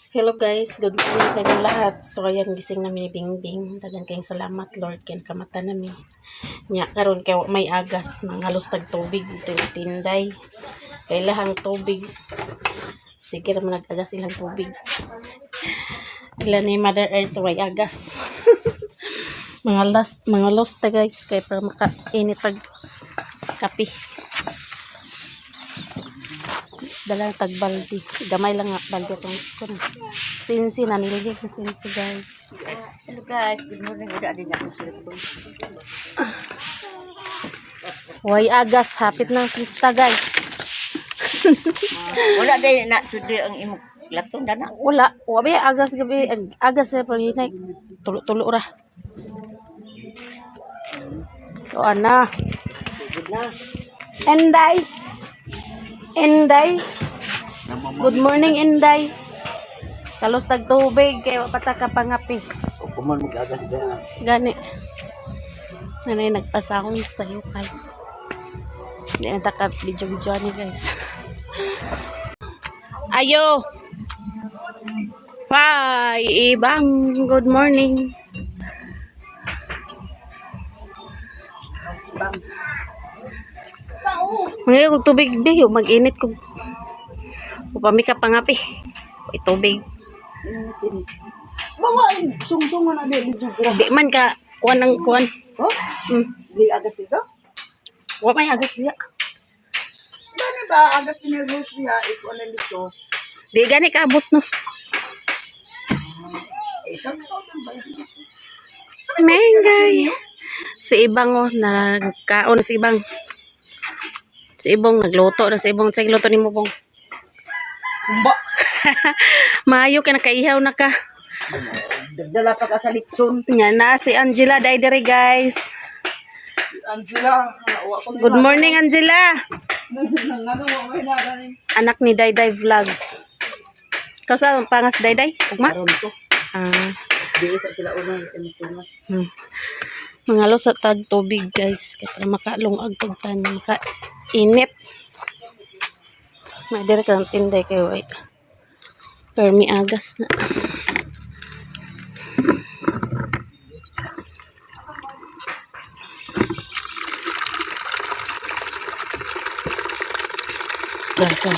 Hello guys, good morning sa inyong lahat. So ayan, gising namin ni Bingbing. Dagan kayong salamat Lord, kaya kamata namin. Nya karon kay may agas, mangalos tag tubig ito yung tinday. Kailahang tubig. Sige naman nag-agas ilang tubig. Ilan ni Mother Earth way agas. mga lost ta guys, kay para makainit tag kape. Dalang tagbaldi. Gamay lang nga baldi itong sinsi na niligig na sinsi guys. Hello guys, good morning. Udah din ako sa cellphone. Way agas, hapit ng pista guys. Wala din na sudi ang imong latong dana. Wala, wabi agas gabi, agas sa palinay. Tulo-tulo ra. O ana. Enday. Enday. Good morning Enday. Kalos tag tubig kay wa pata ka pangapi. Kuman mag-agas dyan. Gani. Nanay nagpasahon sa hukay. Hindi na taka video-video ni guys. Ayo. Bye, Ibang. Good morning. Mga kog tubig di, mag-init kog. Upami ka pangapi. May tubig. Bawa, sung-sung mo na din dito. Di man ka kuan ng kuan. Oh? Di agas ito? Wa may agas diya. Dani ba agas tinirus niya ito na dito? Di gani ka abot no. Isang taon ba? Mengay. Si Ibang oh, nagkaon si Ibang. Si Ibong nagluto na si Ibong. Sige luto ni mo bong. Kumba. Maayo ka nakaihaw na ka. Dagdala pa ka sa litson. Nya na si Angela Daidere guys. Angela, Good morning Angela. Anak ni Dayday vlog. Kausa pangas Dayday? Ugma? Karon ko. Ah. Di isa sila unang tinutunas. Mangalo sa tag tubig guys. Kaya para makalungag pagtan. Makainit. Madira ka ng tinday kayo ay. Pero may agas na. Gasan.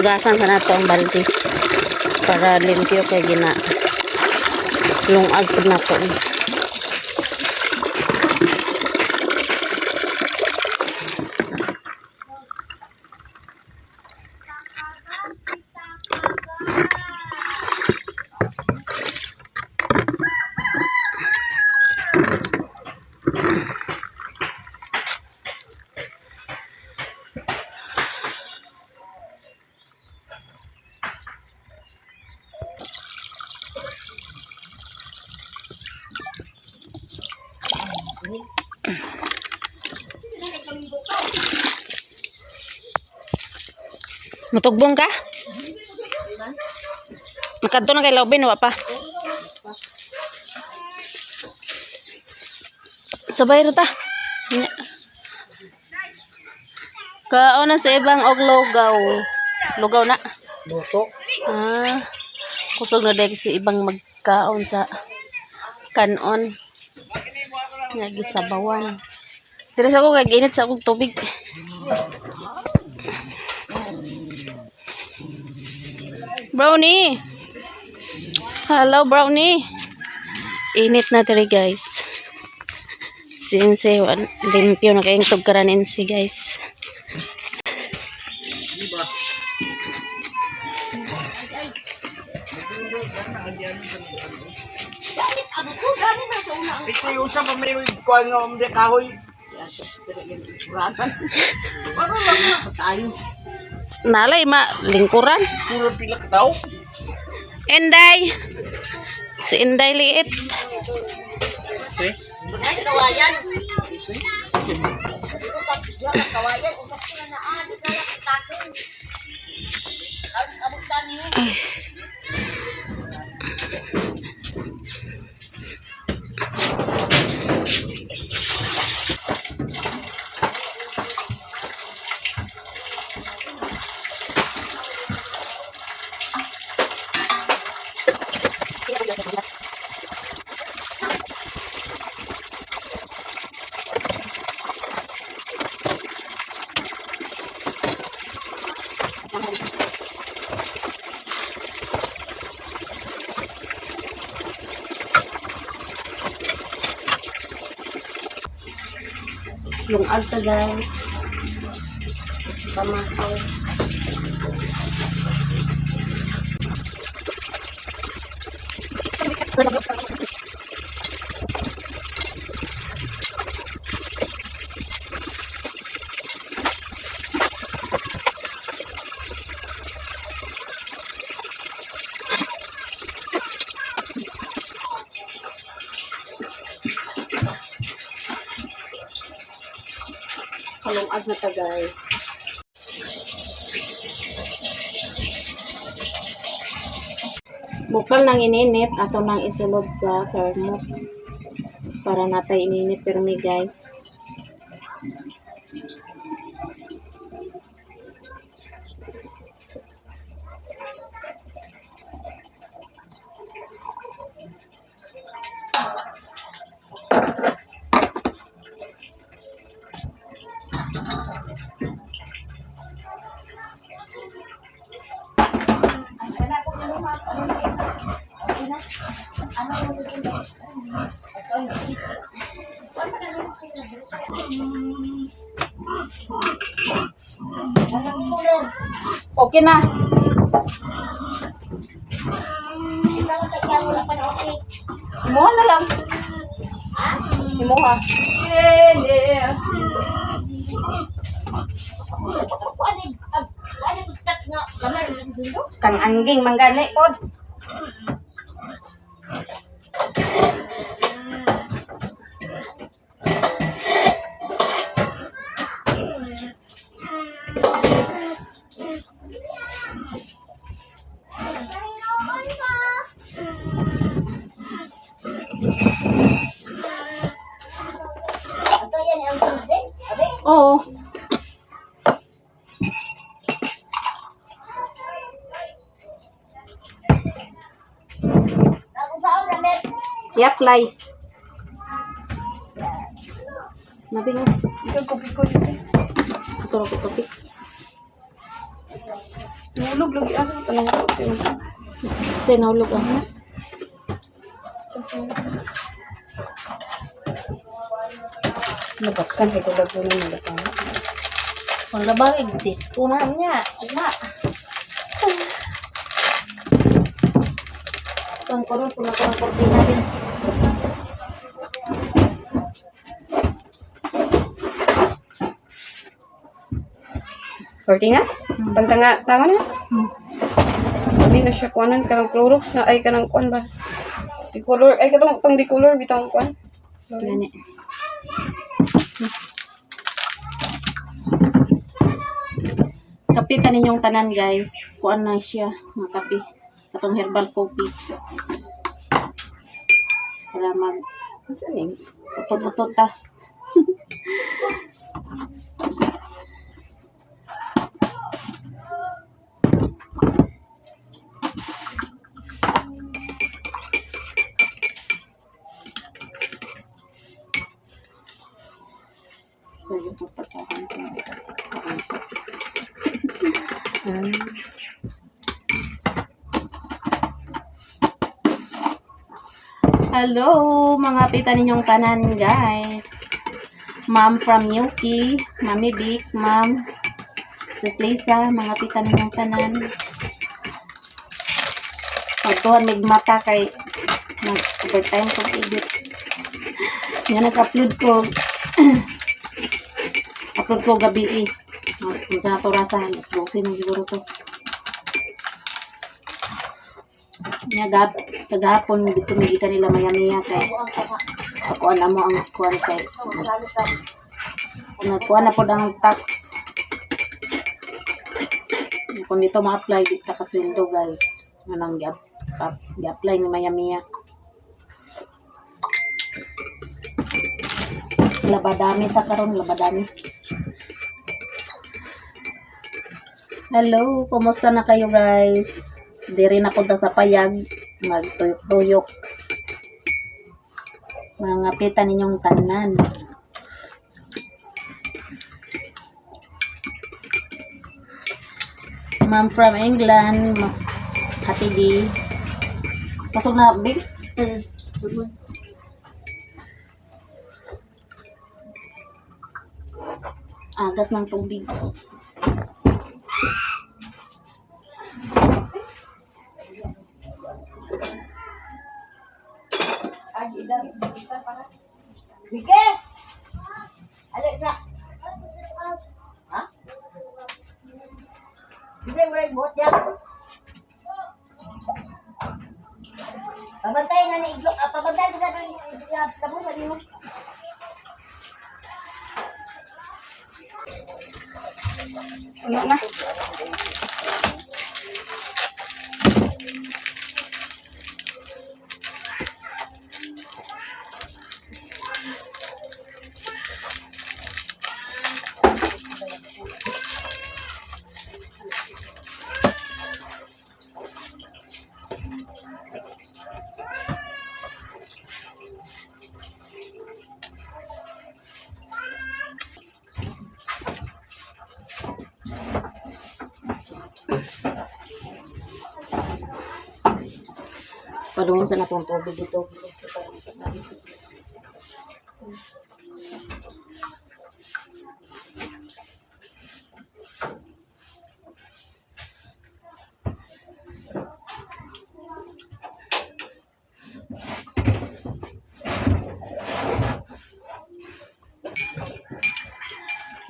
Gasan sa nato ang balde. Para limpyo kay gina. Lungag pag nato. Mutugbong ka? Nakadto na kay Laubin wa pa. Sabay ra ta. Kauna sa Ibang og lugaw. Lugaw na. Luto. Ah. Kusog na dahil si Ibang magkaon sa kanon. Nga gisabawan. Diri sa ko kay ginit sa akong tubig. Brownie. Hello Brownie. Init na diri guys. Since limpyo na kayong tugkaran insi guys. Ito yung sa may kuha nga mga kahoy. Ano lang na tayo. Nalay lingkuran. Puro pila ka tao. Enday. Si Enday liit. Okay. Ay kawayan. Kawayan. Ay. Yung alta guys. Pamasaw. Kalungag na ta guys. Bukal nang ininit ato nang isulod sa thermos para natay ininit pirmi guys. Okay na. Imuha na lang. Imuha. Kang angging manggali pod. Oo. I-apply. Nabi nga. Ikaw kopi ko dito. Kopi. Nulog lagi asa tanong ko. Kasi naulog ako. Nabakkan sa tulad ko ng nalapang. Ang labang disco na niya. Wala. Ang kurong pula ko ng kopi na rin. Korti nga? Pagtanga, tangan na? Sabi na siya kuanan, kanang Clorox na, ay kanang kuan ba? Decolor, ay katong pang decolor, bitang kuan. Gani. Kape ka ninyong tanan guys. Kuan na siya. Mga kape. Katong herbal coffee. Para mag... Masa ni? Utot-utot ta. So, yung papasakan sa Hello, mga pita ninyong tanan, guys. Ma'am from Yuki, Mami Vic, Ma'am Sis Lisa, mga pita ninyong tanan. Pagtuhan migmata kay nag-overtime kong edit. Nga nag-upload ko. Upload ko gabi eh. Kung sa naturasan, alas 12 na siguro to. Nga kagapon, dito may kita nila maya-maya kay ako na mo ang kuwan kay nagkuhan na po ang tax. Kung dito ma-apply, dito kasweldo guys. Anong i-apply ni maya-maya. Labadami ta karon, labadami. Hello, kumusta na kayo guys? Diri na punta sa payag, magtuyok-tuyok. Mga pita ninyong tanan. Ma'am from England. Hati di. Pasok na, Bing? Agas ng tubig. Bige! Alik na. Ha? Bige, wala yung buhat yan. Pabantay na ni Iglok. Pabantay na ni Iglok. Tabo na rin mo. Ano na? Palungusan na pong tubig dito.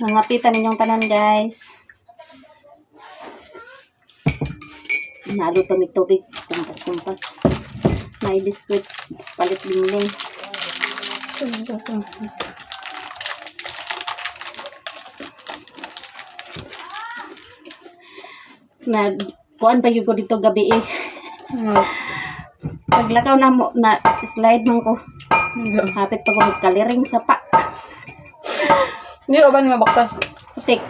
Nangapitan ninyong tanan, guys. Nalo pa may tubig. Kumpas-kumpas. May biskuit. Palit bingling. Na, kuan pa yung ko dito gabi eh. Paglakaw na mo, na slide man ko. Hapit pa ko magkaliring sa pa. Hindi ka ba ni mabaktas? Putik.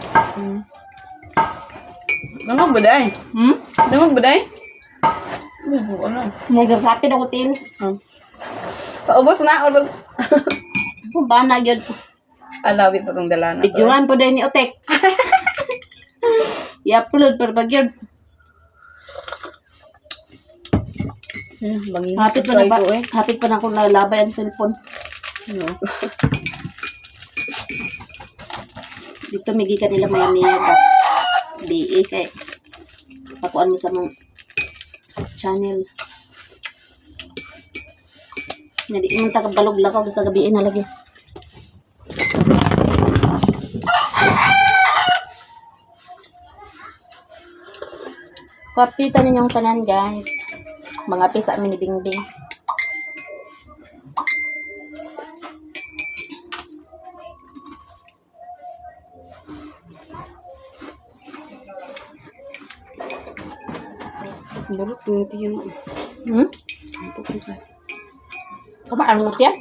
Dangog ba day? Dangog ba day? Ano? Nagsapid ako tin. Paubos na, ubos. Kung ba na yun? Alawi pa tong dala na to. Videoan po dahil ni Otek. I-upload para pag-yun. Bangin. Hapit pa na ba? Hapit pa na akong nalabay ang cellphone. Dito may gikan nila may niya. Di kay pakuan mo sa mga channel. Nadi mo tagabalog lakaw sa gabi na lagi. Kapitan ninyong tanan, guys. Mga pisa amin ni Bingbing. Bulok yung tiyan. Kamaan mo tiyan?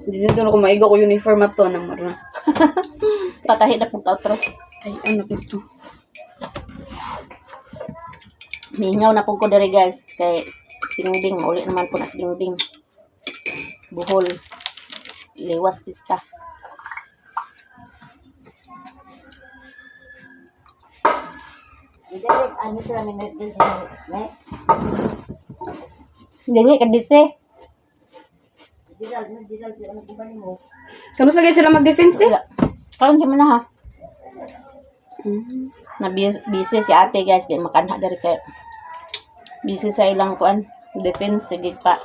Hindi na doon ako maigo ko uniform at to ng maruna. Patahi na pong outro. Ay, anak ito. Mingaw na po ko dere, guys. Kay Bingbing. Uli naman po na si Bingbing. Buhol. Lewas pista. Ano sila may nerdin sa net? Dili, kadite. Diral, ano ba mo? Kamusta guys sila mag-defense eh? Karon siya na ha. Busy si ate, guys. Di makanha dere kay busy sa ilang kuan. Defense, sige pa.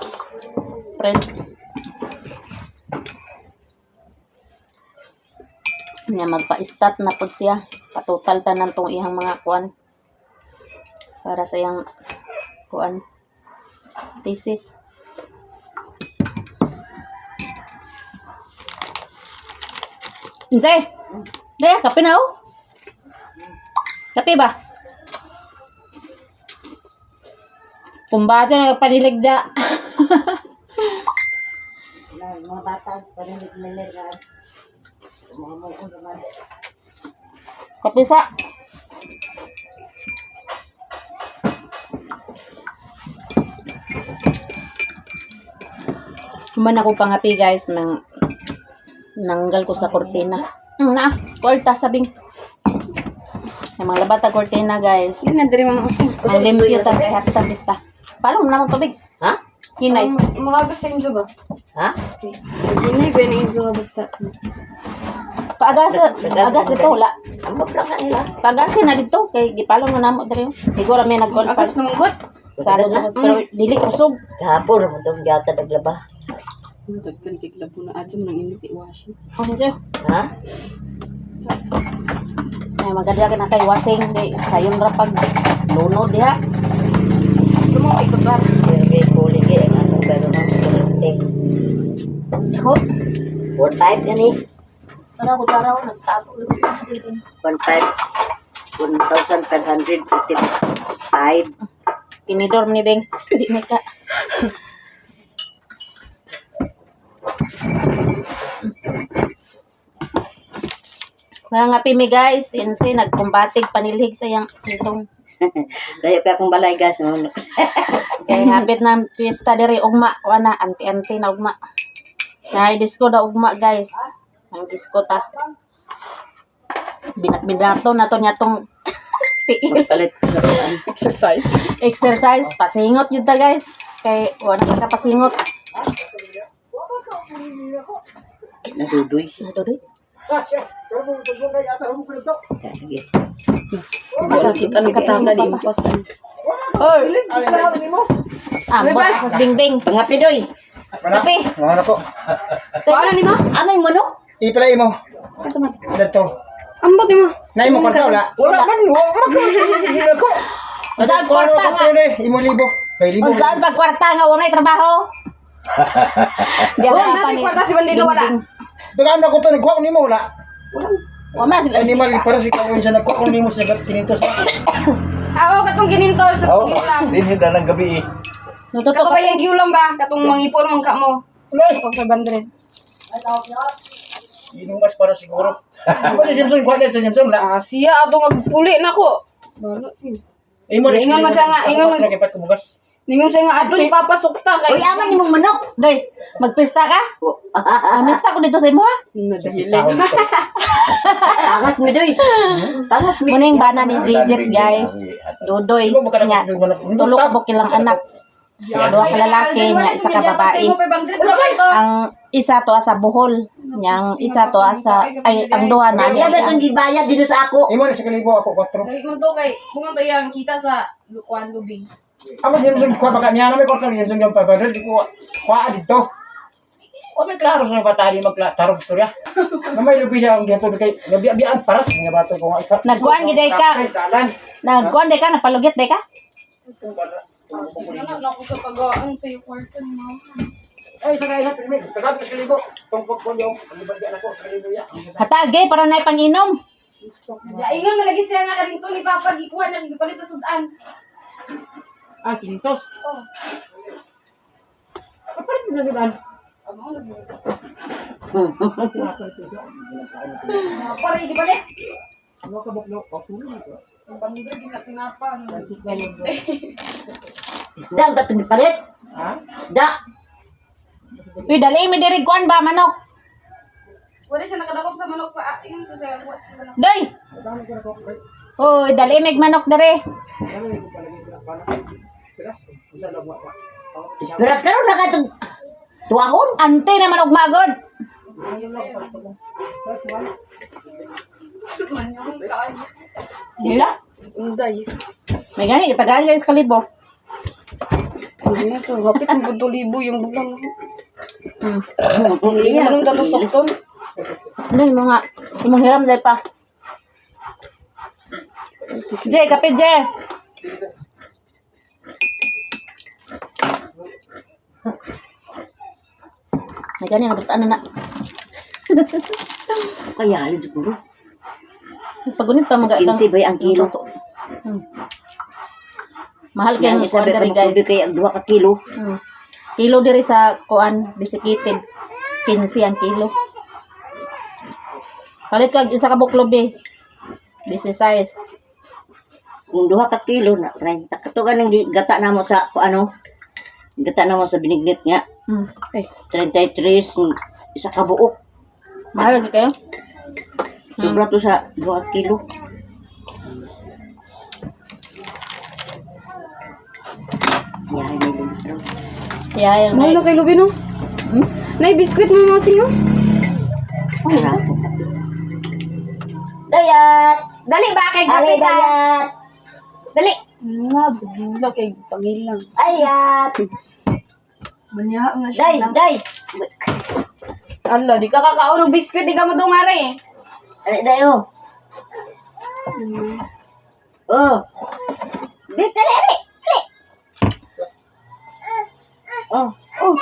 Friend. Nya magpa-stat na pod siya. Patotal tanan tong iyang mga kuan. Para sa iyang kuan thesis. Insay. Daya, kape na oh. Kape ba? Kumbata na paniligda. Mga bata, panilig-nilig na. Mga mukong naman. Kape sa. Human ako pangapi, guys. Nanggal ko sa kortina. Na, kualta sabing. Yung mga labata cortina, guys. Yan na, diri mga using. Ang limpyo ta kay happy sa pista. Paano mo naman tubig? Ha? Hinay. Mga agas sa inyo ba? Ha? Okay. Ginay ba na inyo basta? Agas dito, wala. Ambot lang ka nila. Pagasin na dito. Kay gipalong na namo diri. Siguro may nag-call pa. Agas ng gut. Sarado na. Pero dili kusog. Kahapon, mo itong gata naglaba. Dagkan kiklabo na adyo mo nang inyo i-wash. Ano siya? Ha? Ay, maganda ka na kay washing. Sayon ra pag lunod diha. Ito mo, ikot ba? Sirgay kuligi, ang anong gano'n ang kurente. Ako. 4-5 yan eh. Tara ko taraw. Nagtato. 1,555. Tinidor ni Beng. Hindi ni ka. Mga nga pimi guys, insi nagkumbatig panilhig sa yang sitong. Layo ka akong balay gas. Kay habit na pista diri ugma ko ana anti-anti na ugma. Kay disco da ugma guys. Ang disco ta. Binat-binato na to nyatong tiil. Palit. Exercise. Exercise, pasingot yun ta guys. Kay wala ka pasingot. Nadudoy. Nadudoy. Sige. Wala kita ng katanga di impasan. Ambot asas bingbing. Pangapidoy. Kape. Ano ko? Paano ni mo? Amay mo no? Ipalay mo. Ito man. Dito. Ambot ni mo. Nay mo kwarta wala? Wala man. Wala ko. Saan Ano kwarta ko nga? Imo libo. Kay libo. Saan pag kwarta nga walay trabaho? Di Oh, ako natin kwarta si Bandino wala. Dagam na ko to nagkuha ko nimo wala. Wala sila. Animal para si kawin sa nagkuha ko nimo sa kinintos. Ako katong ginintol sa giulam. Dinhin na ng gabi eh. Nututo Kato ka ba yung giulam ba? Katong mangipon man ka mo. Wala. Kung sa bandre. Inumas para siguro. Ano si Simpson kuha dito Simpson wala. Ah, siya ato magpuli na ko. Balo si. Imo Ingon mo sa nga, ingon mo. Nakipat ko bukas. Ningom sa nga adto ipapasok ta kay. Uy, aman nimong manok. Doy, magpista ka? Amista ko dito sa imo ha? Nadahili. Tangas mi doy. Tangas mi. Muning bana ni Jijit guys. Dudoy. Imo baka Nya. Tulo ka bukilang anak. Dua ka lalaki, nya isa ka babae. Ang isa to asa Bohol, yang isa to asa ay ang duha na Iya ba itong gibayad dito sa ako? Imo na sa kalibo ako 4. Dali man to kay bungon to yang kita sa Lukuan Lubing. Amo Simpson kuha baka niya na may kwarta ni Simpson yung papadol di ko kuha dito. O may klaro sa batali magtarong istorya. Na may lubida ang giyato kay gabi-abian paras nga bato ko nga ikat. Nagkuhan giday ka. Dalan. Nagkuhan day ka, napalugit day ka. Ano na ko sa pagawaan sa iyo kwarto mo. Ay sa kaya pirmi, tagad sa kalibo. Tungkol ko yung libad yan ako sa kalibo ya. Hatagay para na panginom. Ya ingon na lagi siya nga kadto ni Papa gikuha na gipalit sa sudan. Ah, kinitos. Oh. Kapalit mo sa sudan. Pare gipalit. Ano ka buklo? Patuloy ko. Ang bandre gina tinapa. Isda ang gatong palit. Ha? Isda. Uy, dali mi diri kuan ba manok. Wala siya nakadakop sa manok pa. Ingon to sa manok. Doy. Uy, dali mig manok diri. Esperas karon na ka itong tuwahon. Ante naman og magod. Manyong kaan. Dila. Unday. May gani itagaan guys kalibo. Ano to? Hapit ng 2,000 yung bulan. Iya. Anong tatong sakton? Dali mo nga. Imong hiram dai pa. Je, kape je. May gani nabutan na. Kaya halin siguro. Pagunit pa mga 15 ba ang kilo? Mahal Kaya kayong isa kuan ba diri magkubi guys. kay ang 2 ka kilo? Kilo diri sa kuan desiccated. 15 ang kilo. Palit ka isa ka buklobe. 16. Kung 2 ka kilo na 30. Katugan ng gata na mo sa ano? Gata na mo sa binignit nga. Okay. 33 isa ka buok. Mahal kayo? Sobra to sa 2 kilo. Yahay ni Lintro. Yayang Mahal na kay Lubi, no? Nay, biskuit mo mga singo. Dayat! Dali ba kay Ali, gabi ka? dayat! Dali. Mab, sa gula kay pangilang. Ayat! Manya na Day, siya. day! Allah, di ka kakaon ng biskuit, di ka madungari eh. Ali, dayo! Oh! Dito, dali! Ali! Oh! Oh!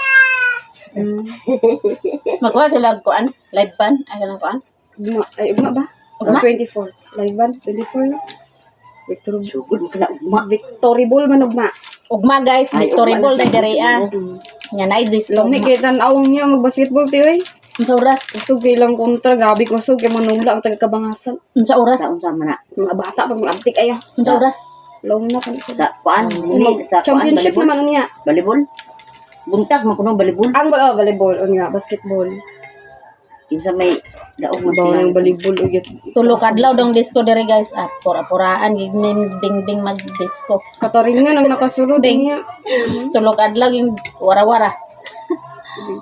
Magkuha sila kuan, live ban, ay kanang kuan. Ugma ba? Ugma? 24. Live band, 24 na. Victor, Sugod mo ka na ugma. Victory Ball man ugma. Ugma guys, Ay, Victory ugma Ball na na sa diri ah. Nya na this. Lami kay tan-awong niya mag-basketball ti oy. Unsa oras? Kusog kay lang kontra, grabe kusog kay manula ang taga-kabangasan. Unsa oras? Sa na. Mga bata pa mag-abtik ayo. Unsa oras? Law na kan. Sa kuan, muli, sa kuan, Championship balibol. naman niya. Balibol? Buntag mo kuno balibol. Ang volleyball o nga basketball. Kinsa may daog mo Bawa sila. ng volleyball o yun. Tulo kadlaw dong disco diri guys. Ah, pura-puraan gid bing mag-disco. Kataringan ang nakasulod niya. Tulo kadlaw yung wara-wara.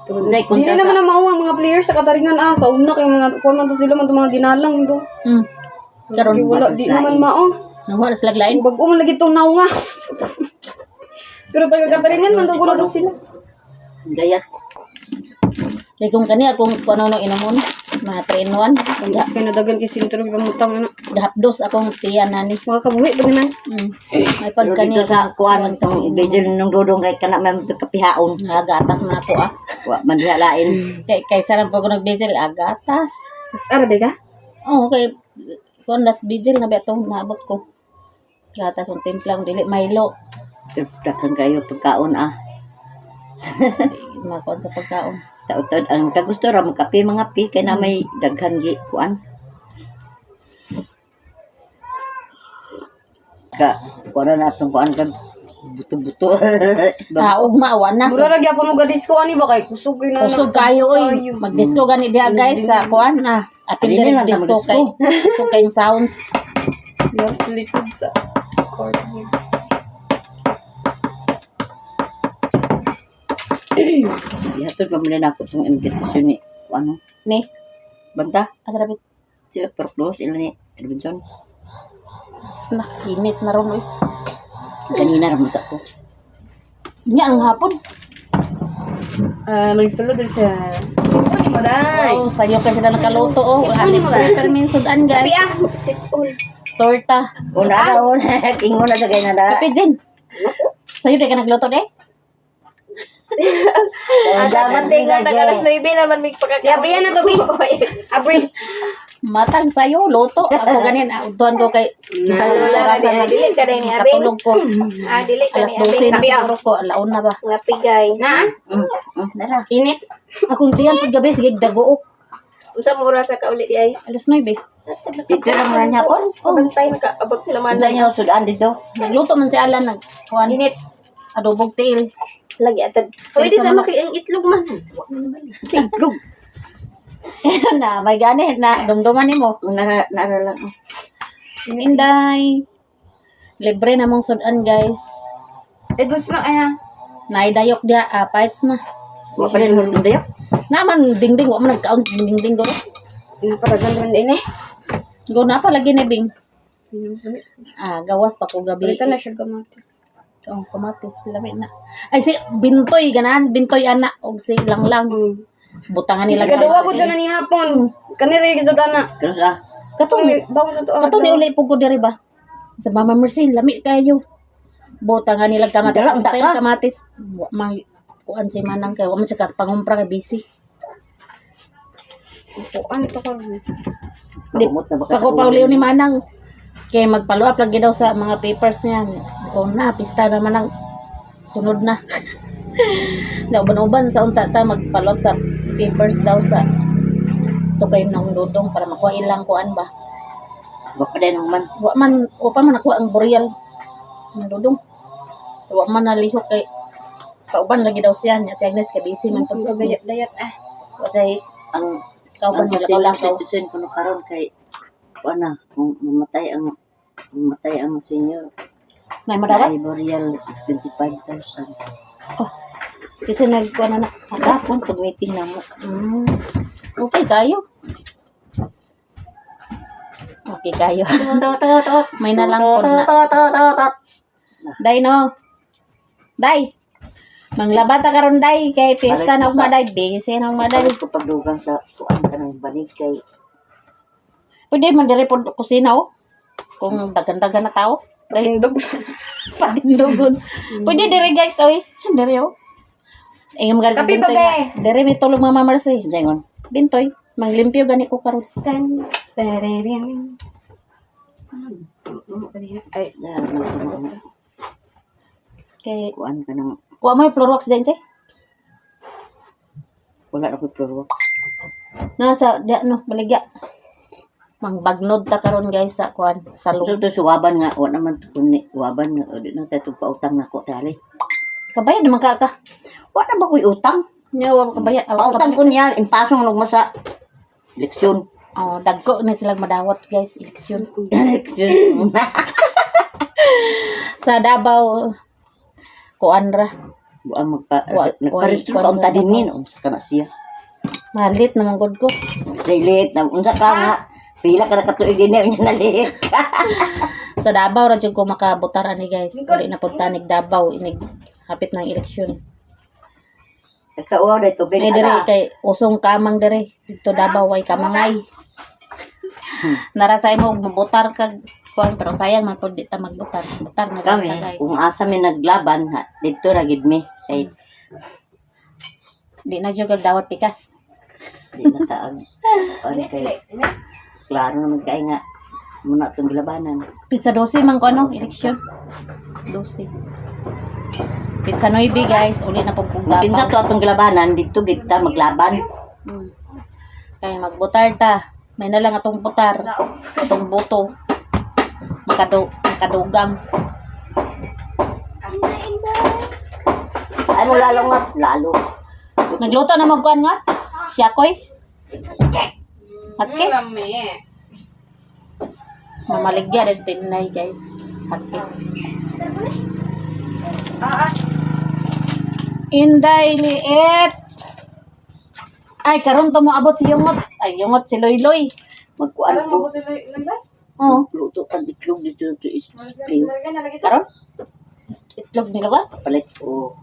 Unsay Hindi kontra naman ka? na mao ang mga players sa kataringan sa una kay mga kuan man to sila man to mga dinalang to. Karon Kay wala di naman mao. nawa sila lain. Bago man lagi tong naunga. Pero taga kataringan man to kuno to sila. Dayat. Kay kung kani akong kuno no inamon, mga 3 in 1. Tapos kay nadagan kay sintro pamutang na. Gahapdos akong tiyan nani. Mga kabuhi ba naman? May Pero pagkani dito sa kuan tong ibigil nung dudong kay kana man kapihaon. agatas man ako ah. Wa man diha lain. Kaysa lang pag nag-diesel agatas. Mas ara de ka? Oh, okay. Kung last vigil na beto naabot ko. Gatas ang timplang dili Milo. Takang kayo pagkaon ah. Makon sa pagkaon. Tautod ang kagusto ra magkape mga pi kay na may daghan gi kuan. Kuan na atong kuan kag buto-buto. Ugma wana Mura lagi ako mo gadisco ani ba kay kusog kay na. kusog kayo oy. Mag-disco gani diha guys sa kuan na. Apil Dili diri lang ta disco mag-disco. kay kusog kayong sounds. Yes, likod sa court. Ihatod pa man ako tong invitation ni ano Ni, banta asa dapat sila per close ila ni Robinson. nakinit na ron oy. Kanina ra mata ko. Nya ang hapon. Nagsulod din siya. Sipon mo day. Oh, sayo kasi na nakaluto oh. Ani mo permin sudan guys. Sipon. Torta. Una kingon na sa kay nada. Kape Jen. Sayo di ka nagluto de? Dapat tingnan Tagalas 9 naman may pagkakaon. Abrihan na to, Bin. Abri. Matang sayo, luto. Ako ganin, utuan ko kay Wala dili ka din ni Abing. katulog ko. Dili ka Alas ni 12 na Abing. siguro ko, alaon na ba? Nga pigay. Na? Nara. Init. Akong tiyan pag gabi, sige, dagook. Unsa mo oras sa kauli di ay? Alas 9 eh. Dito ra man niya po. Pabantay nakaabot sila man. Unsa nyo sudan dito? Nagluto man si Alan, nagkuhan. Init. Adobog tail. Lagi atad. Pwede sa maki ang itlog man. Itlog. na, may gani, na dumduman ni mo. Nara lang. Inday. Libre na mong sudan, guys. Gusto na ayan. Naidayok dia, fights na. Wa pa rin mo dayo. Naman, dingding, wa man nagkaon, dingding ko. Naparagan naman din eh. Go na pa lagi na bing. Gawas pa ko gabi. Balita na siya gamatis. Oh, kamatis, lami na. Ay, si Bintoy, ganahan, Bintoy anak, og si Lang. Butangan nila. Nagaduwa ko dyan na ni hapon. Kanira yung gisod na. Pero sa Katong, Bago sa to. katong ni ulay po ko diri ba? Sa Mama Mercy, lami kayo. Butangan nila kamatis. Dala, unta Butangan ka. kamatis. Mang, kuan si Manang kayo. Waman sa pangumpra kay busy. Ano to ka? pagumot na baka sa Pakupauli ni Manang. Kaya magpalo up lagi daw sa mga papers niya. Kung na, pista naman ang sunod na. Nauban-uban sa unta ta magpalo up sa papers daw sa tukay ng dudong para makuha ilang kuan ba. Baka din man. Wa pa man nakuha ang burial ng dudong. Wa man nalihok kay pauban lagi daw siya niya si Agnes kay busy man pud sa Agnes. Dayat Kasi Ang kauban ang sila lang kaulaw. situation kuno karon kay ana kung mamatay ang senior Na madawat. Ay, Boreal, 25,000. Oh. Kasi nagkuha na. Agapon, pag meeting na mo. Okay kayo. Okay kayo. May nalangkod na. Day no. Day. Manglaba ta karon day kay piyesta na ugma day. Busy na ugma day. Balik ko pagdugang sa kuan ka ng banig kay Pwede man diri pod kusina oh. Kung dagan-dagan na tao. Tindog. Patindogon. Pwede diri guys oy. Diri oh. Mga Kape ba, be? Diri may tulog Mama Marcy. Jaingon. Bintoy. Manglimpyo gani ko karon. Tararang. Ay, Kay kuan ka ng kuha mo yung Clorox din si. wala na ko pro. Nasa di no baligya. Mangbagnod ta karon guys sa kuan sa So loob. to suwaban nga wala man to kunni waban nga di na tayo pautang nako tali. Kabayad naman ka. Wala ba ko'y utang? Nyawa kabayad. Pautang ko niya impasong nung masa leksyon. Oh, dagko na silang madawat guys, eleksyon. Leksyon. Sa Davao kuan ra. Buang wa- nagparehistro ka unta din ni unsa ka na siya. Malit naman gud ko. Dili na unsa ka nga pila ka na katuig din niya nalit. Sa Davao ra jud ko makabutar ani guys. Dili na pud tanig Davao inig hapit ng eleksyon. Nagkauaw na tubig. Ay dire kay usong kamang dire dito Davao way kamangay. Narasay mo mabutar kag kuan pero sayang man pud di ta magbutar. Butar na lang Kami, ta guys. kung asa mi naglaban, ha, dito ra gid mi. Kay Di na jud kag dawat pikas. di na taag. Ano kay, klaro naman kay nga, muna itong gilabanan. Pizza 12 man ko ano eleksyon. 12. Pizza 9 guys, uli na pug Pinsa to Davao. atong gilabanan, dito gid ta maglaban. Kay magbutar ta. May na lang atong butar. Atong buto. Makadugang. Ano lalo nga? Lalo. Nagluto na magkuan nga? Siyakoy? Hatke? Mamaligya des tinay guys. Hatke. Inday liit. Ay, karon to mo abot si Yungot. Ay, Yungot si Loy-Loy. Magkuan ko. Oh, Luto ka itlog dito to is spray. karon? Itlog nila ba? Palit ko.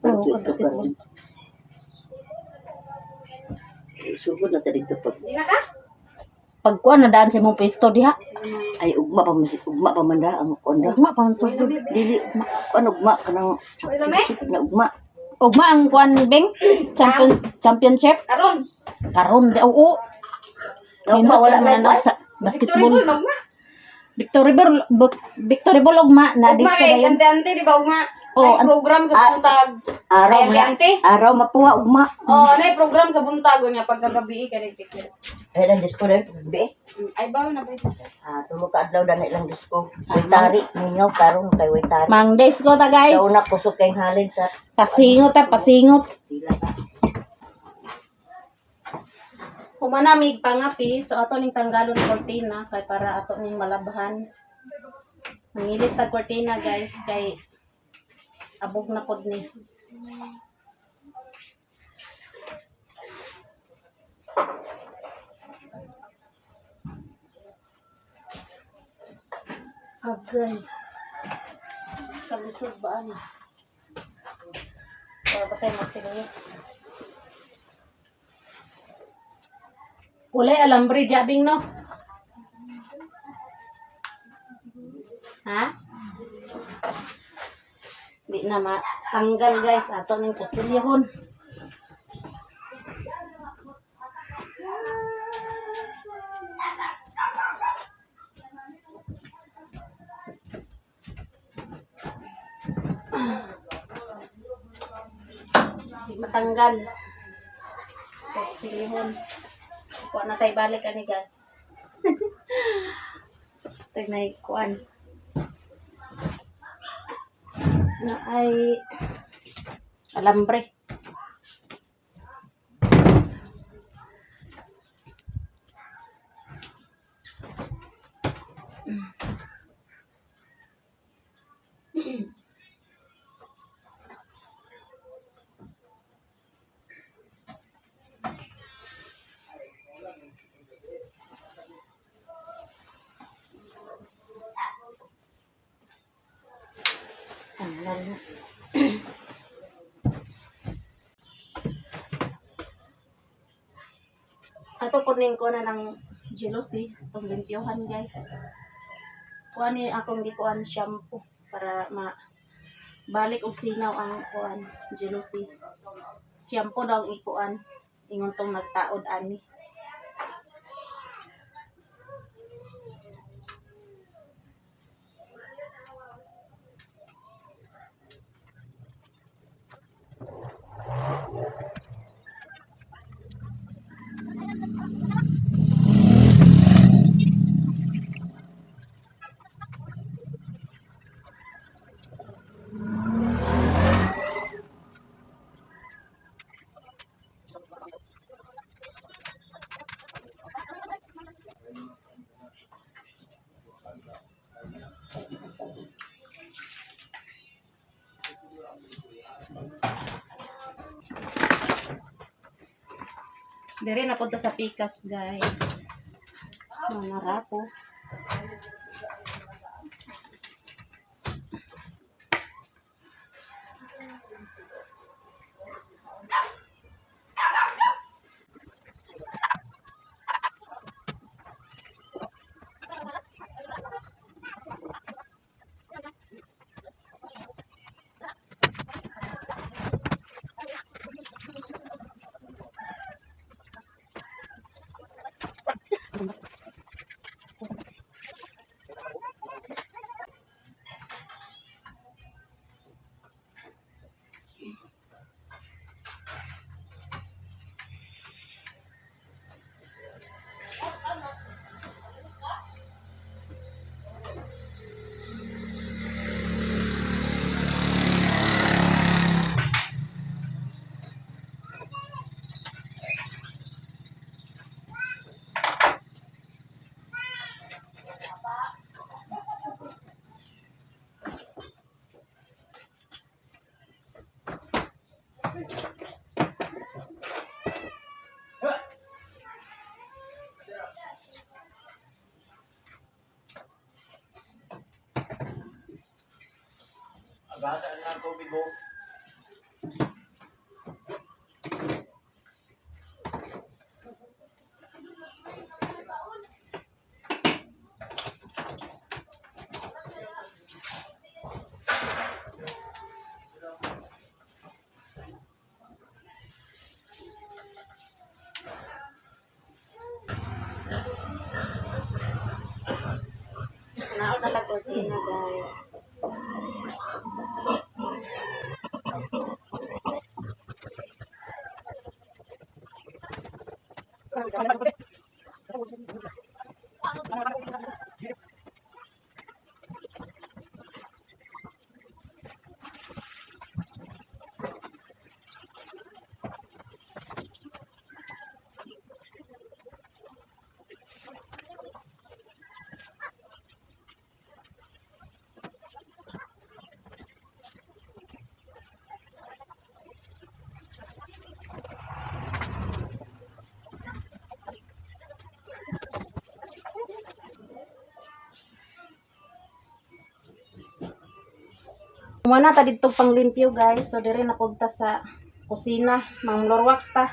Oo, Luto kag ito basketball. Sugod na tayo dito pag Pagkuan na daan sa imong pwesto diha. ay ugma pa man da ang konda. Ugma pa man sugod. Dili ano ugma kanang na ugma. Ugma ang kuan beng championship. Karon. Karon di oo. Ugma wala man man. sa basketball. Magma. Victory Ball ugma na dis Ugma ka kay dayon. ante di ba ugma? Oh, Ay program sa buntag. Araw Ay, nga. ante? Araw mapuha ugma. Oh, nay program sa buntag niya pagkagabi kay picture. Ay dan disco dahil be. Ay ba na ba ito? Tulo ka adlaw dani lang disco. Waitari ninyo karon kay waitari. Mang days ko ta guys. Daw na kusog kay halin sa Pasingot ta, pasingot. pila ka. Humanamig pangapi, so ato ning tanggalon kortina kay para ato ning malabhan. Mangilis tag kortina guys kay abog na pod ni. Agay. Kalisod ba ani? Para tayo magtinayo. Kulay alambre diabing no. Ha? Di na matanggal guys ato ning kutsilyahon. Di matanggal. Kutsilyahon. Kuha na tayo balik ani guys. Tagnay kuan. Na ay alambre. lalo. Ato kunin ko na ng jealousy. Itong limpyohan guys. Kuha ni akong gikuan shampoo para balik og sinaw ang kuan jealousy. Shampoo daw ang ikuan. Ingon tong nagtaod ani. Dire na punta sa pikas guys. Mga rapo. Agasan ng tubig mo. Naon na kortina guys. Muna ta dito pang limpyo guys. So dire na punta sa kusina, mang lorwax ta.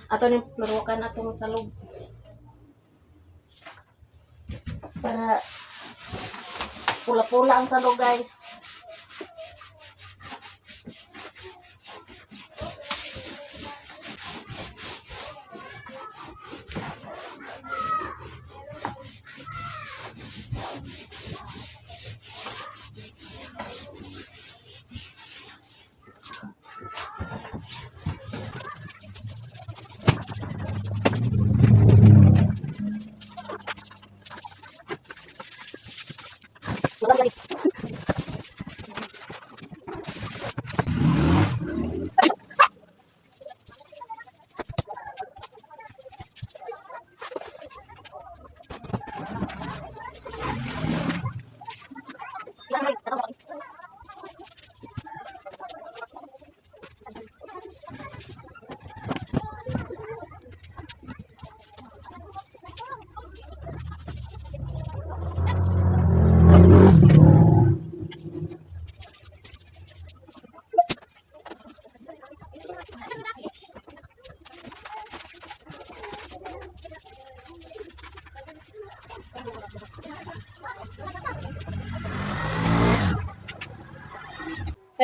Ato ni lorwakan ato sa loob. Para pula-pula ang salo guys.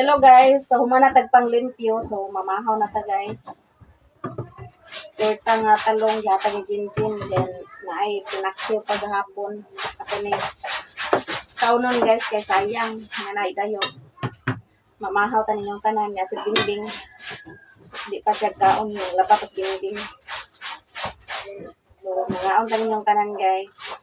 Hello guys, so humana tagpang limpyo, so mamahaw na ta guys. Torta nga talong yata ni Jinjin, then naay pinaksiw paghapon. Ako ni kaunon guys kay sayang nga naay dayo. Mamahaw ta ninyong tanan nga si Bingbing. Di pa siya kaon yung laba pas Bingbing. So mangaon ta ninyong tanan guys.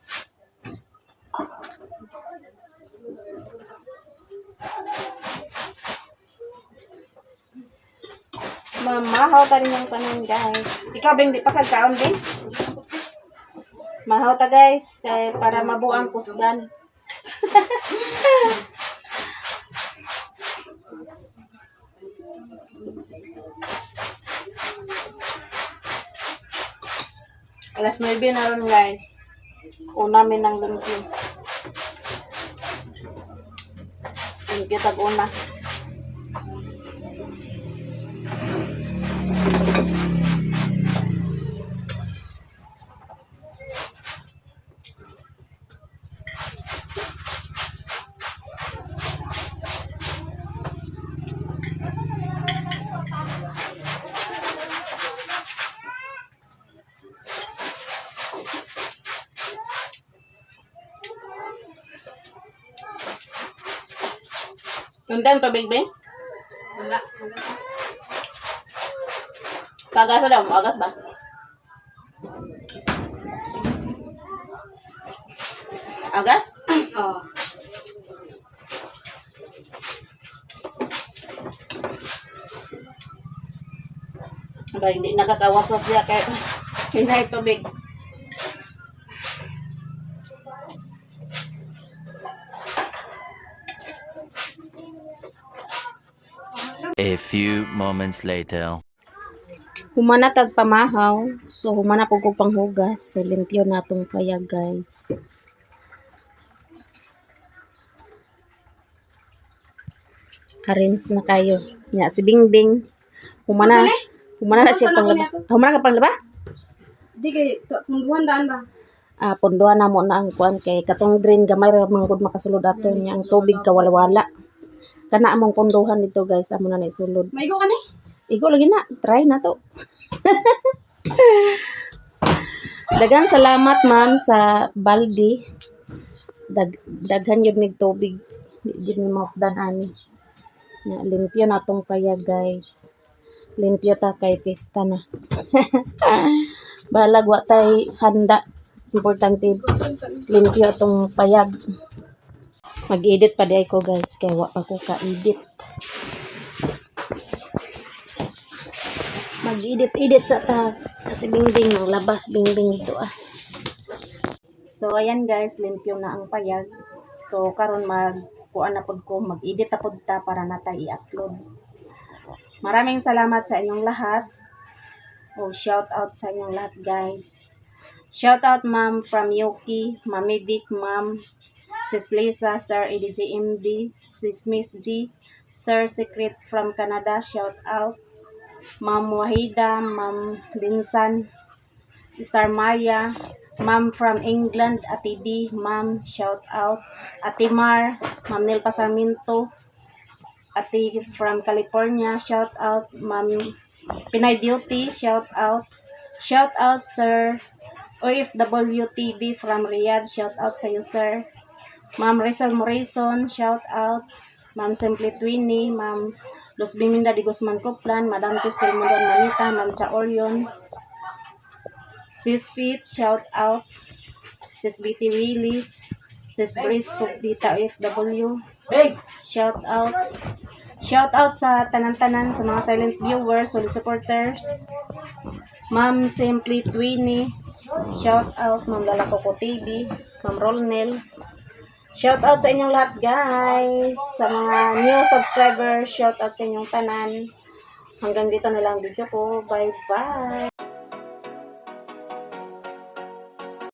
Mamahaw ta rin yung tanan guys. Ikaw Bing, di pa kagkaon Bing? Mahaw ta guys, kay para mabuang kusgan. Alas 9 na ron guys. Una min ng lumpio. Lumpio tag-una. Tundan to Bing Bing? Wala. Pag-asa daw, agas ba? Agas? Oh. Aba, hindi nakakawas-was niya kaya hinay tubig. A few moments later. Humana tag pamahaw, so humana po ko panghugas, so limpyo na itong payag guys. Arrange na kayo. Nya si Bingbing. Humana na siya panglaba. Humana ka panglaba? Di kay punduhan daan ba? Punduan na mo na ang kuan kay katong green gamay ra manggod makasulod ato niya ang tubig kawala-wala. Kana among punduhan dito guys, amo na isulod. Maigo ka ni? Igo lagi na, try na to. Daghang salamat ma'am sa baldi. Daghan yun mig tubig. Di mi maupdan ani. Na limpyo na tong payag guys. Limpyo ta kay pista na. Balag wa tay handa. Importante limpyo tong payag. Mag-edit pa di ko guys kay wa pa ko ka-edit. Mag-edit sa ta kasi Bingbing ng labas Bingbing ito So ayan guys, limpyo na ang payag. So karon kuan na pod ko, mag-edit na pod ta para natay i-upload. Maraming salamat sa inyong lahat. Shout out sa inyong lahat guys. Shout out ma'am from Yuki, Mami Vic, ma'am Sis Lisa, Sir EDGMD, Sis Miss G, Sir Secret from Canada, shout out. Ma'am Wahida, Ma'am Dinsan, Star Maya, Ma'am from England, Ate D, Ma'am, shout out. Ate Mar, Ma'am Nilpa Sarmiento, Ate from California, shout out. Ma'am Pinay Beauty, shout out. Shout out Sir OFW TV from Riyadh, shout out sa iyo sir. Ma'am Rizal Morrison, shout out. Ma'am Simply Twinnie, Ma'am Los Biminda de Guzman Coplan, Madam Cristel Mondon Manita, Ma'am Cha Orion, Sis Fit, shout out. Sis BT Willis, Sis Brice Kubita OFW, shout out. Shout out sa tanan-tanan sa mga silent viewers, solid supporters. Ma'am Simply Twinnie, shout out. Ma'am Lalakoko TV, Ma'am Rolnel, shout out sa inyong lahat guys. Sa mga new subscribers, shout out sa inyong tanan. Hanggang dito na lang video ko. Bye bye.